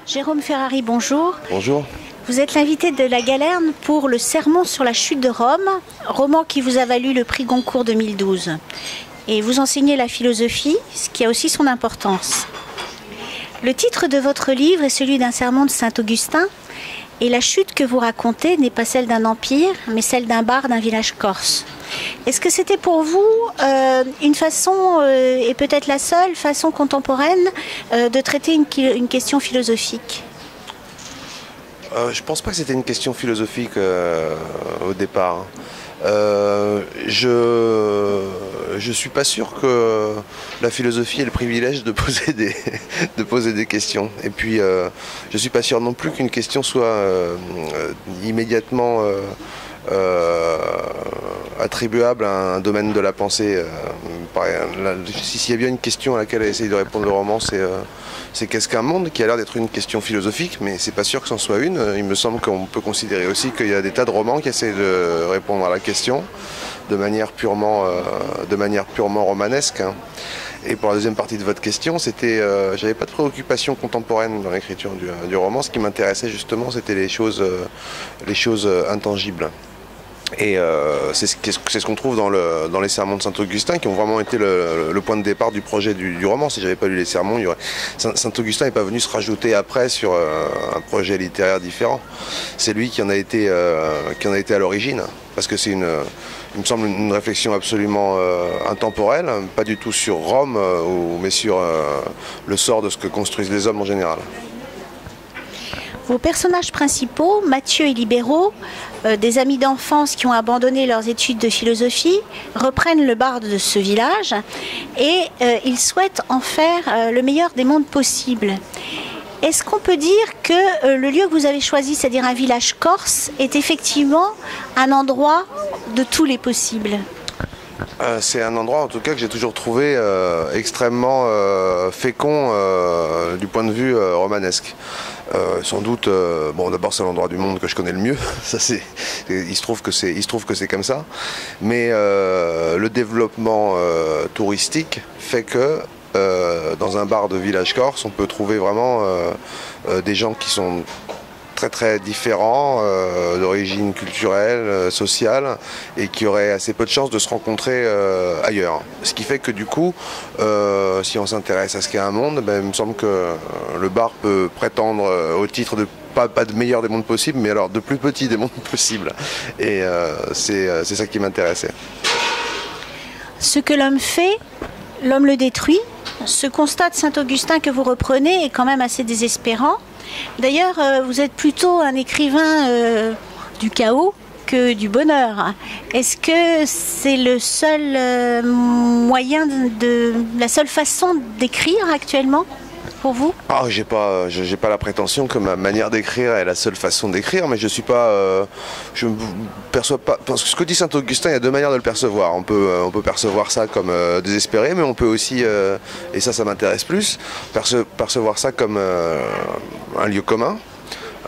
Jérôme Ferrari, bonjour. Bonjour. Vous êtes l'invité de la Galerne pour le Sermon sur la chute de Rome, roman qui vous a valu le prix Goncourt 2012. Et vous enseignez la philosophie, ce qui a aussi son importance. Le titre de votre livre est celui d'un sermon de Saint-Augustin, et la chute que vous racontez n'est pas celle d'un empire, mais celle d'un bar d'un village corse. Est-ce que c'était pour vous une façon, et peut-être la seule façon contemporaine, de traiter une question philosophique ? Je pense pas que c'était une question philosophique au départ. Je suis pas sûr que la philosophie ait le privilège de poser des questions. Et puis, je suis pas sûr non plus qu'une question soit immédiatement attribuable à un domaine de la pensée. S'il y a bien une question à laquelle essaye de répondre le roman, c'est qu'est-ce qu'un monde, qui a l'air d'être une question philosophique, mais c'est pas sûr que c'en soit une. Il me semble qu'on peut considérer aussi qu'il y a des tas de romans qui essaient de répondre à la question de manière purement romanesque. Et pour la deuxième partie de votre question, j'avais pas de préoccupation contemporaine dans l'écriture du roman. Ce qui m'intéressait justement, c'était les choses intangibles. Et c'est ce qu'on trouve dans les sermons de Saint-Augustin, qui ont vraiment été le point de départ du projet du roman. Si j'avais pas lu les sermons, Saint-Augustin n'est pas venu se rajouter après sur un projet littéraire différent. C'est lui qui en a été à l'origine, parce que c'est il me semble une réflexion absolument intemporelle, pas du tout sur Rome, mais sur le sort de ce que construisent les hommes en général. Vos personnages principaux, Mathieu et Libéraux, des amis d'enfance qui ont abandonné leurs études de philosophie, reprennent le bar de ce village et ils souhaitent en faire le meilleur des mondes possibles. Est-ce qu'on peut dire que le lieu que vous avez choisi, c'est-à-dire un village corse, est effectivement un endroit de tous les possibles ? C'est un endroit en tout cas que j'ai toujours trouvé extrêmement fécond du point de vue romanesque. Sans doute, d'abord c'est l'endroit du monde que je connais le mieux, il se trouve que c'est comme ça, mais le développement touristique fait que dans un bar de village corse, on peut trouver vraiment des gens qui sont très différents, d'origine culturelle, sociale, et qui auraient assez peu de chances de se rencontrer ailleurs. Ce qui fait que du coup, si on s'intéresse à ce qu'est un monde, il me semble que le bar peut prétendre au titre de pas de meilleur des mondes possibles, mais alors de plus petit des mondes possibles. Et c'est ça qui m'intéressait. Ce que l'homme fait, l'homme le détruit. Ce constat de Saint-Augustin que vous reprenez est quand même assez désespérant. D'ailleurs, vous êtes plutôt un écrivain du chaos que du bonheur. Est-ce que c'est le seul moyen, la seule façon d'écrire actuellement pour vous ? J'ai pas la prétention que ma manière d'écrire est la seule façon d'écrire, mais je ne perçois pas. Parce que ce que dit Saint-Augustin, il y a deux manières de le percevoir. On peut percevoir ça comme désespéré, mais on peut aussi, et ça m'intéresse plus, percevoir ça comme un lieu commun.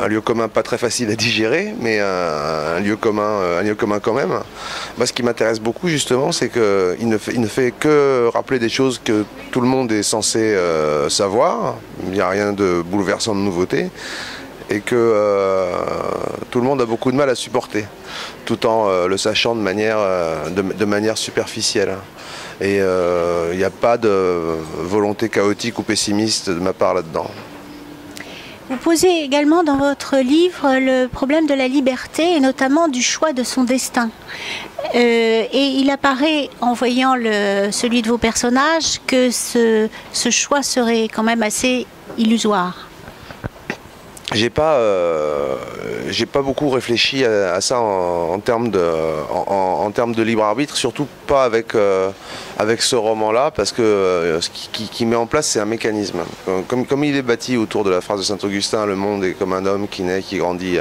Un lieu commun pas très facile à digérer, mais un lieu commun quand même. Moi, ce qui m'intéresse beaucoup justement, c'est qu'il ne fait que rappeler des choses que tout le monde est censé savoir. Il n'y a rien de bouleversant de nouveauté, et que tout le monde a beaucoup de mal à supporter, tout en le sachant de manière superficielle. Et il n'y a pas de volonté chaotique ou pessimiste de ma part là-dedans. Vous posez également dans votre livre le problème de la liberté et notamment du choix de son destin. Et il apparaît en voyant celui de vos personnages que ce choix serait quand même assez illusoire. J'ai pas beaucoup réfléchi à ça en termes de libre arbitre, surtout pas avec ce roman-là, parce que ce qui met en place, c'est un mécanisme. Comme il est bâti autour de la phrase de Saint-Augustin, le monde est comme un homme qui naît, qui grandit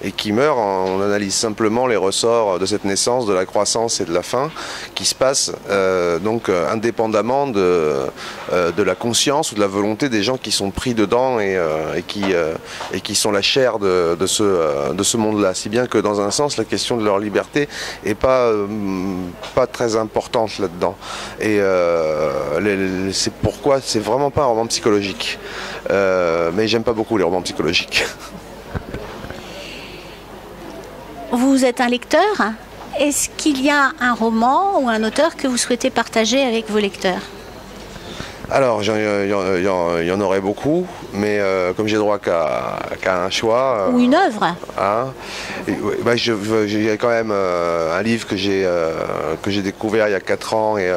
et qui meurt. On analyse simplement les ressorts de cette naissance, de la croissance et de la fin, qui se passent donc indépendamment de la conscience ou de la volonté des gens qui sont pris dedans et qui sont la chair de ce monde-là. Si bien que dans un sens, la question de leur liberté n'est pas très importante là-dedans. Et c'est pourquoi c'est vraiment pas un roman psychologique. Mais j'aime pas beaucoup les romans psychologiques. Vous êtes un lecteur. Est-ce qu'il y a un roman ou un auteur que vous souhaitez partager avec vos lecteurs? Alors, il y en aurait beaucoup, mais comme j'ai droit qu'à un choix... Ou une œuvre? Il y a quand même un livre que j'ai découvert il y a 4 ans et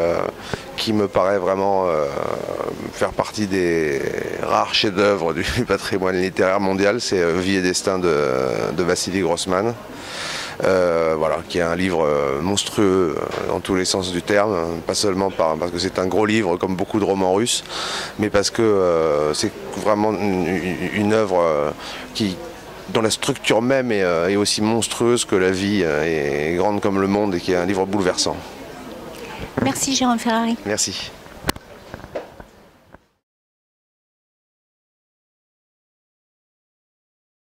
qui me paraît vraiment faire partie des rares chefs-d'œuvre du patrimoine littéraire mondial, c'est Vie et destin de Vassili Grossman. Voilà, qui est un livre monstrueux dans tous les sens du terme, pas seulement parce que c'est un gros livre comme beaucoup de romans russes, mais parce que c'est vraiment une œuvre dont la structure même est aussi monstrueuse que la vie, est grande comme le monde et qui est un livre bouleversant. Merci Jérôme Ferrari. Merci.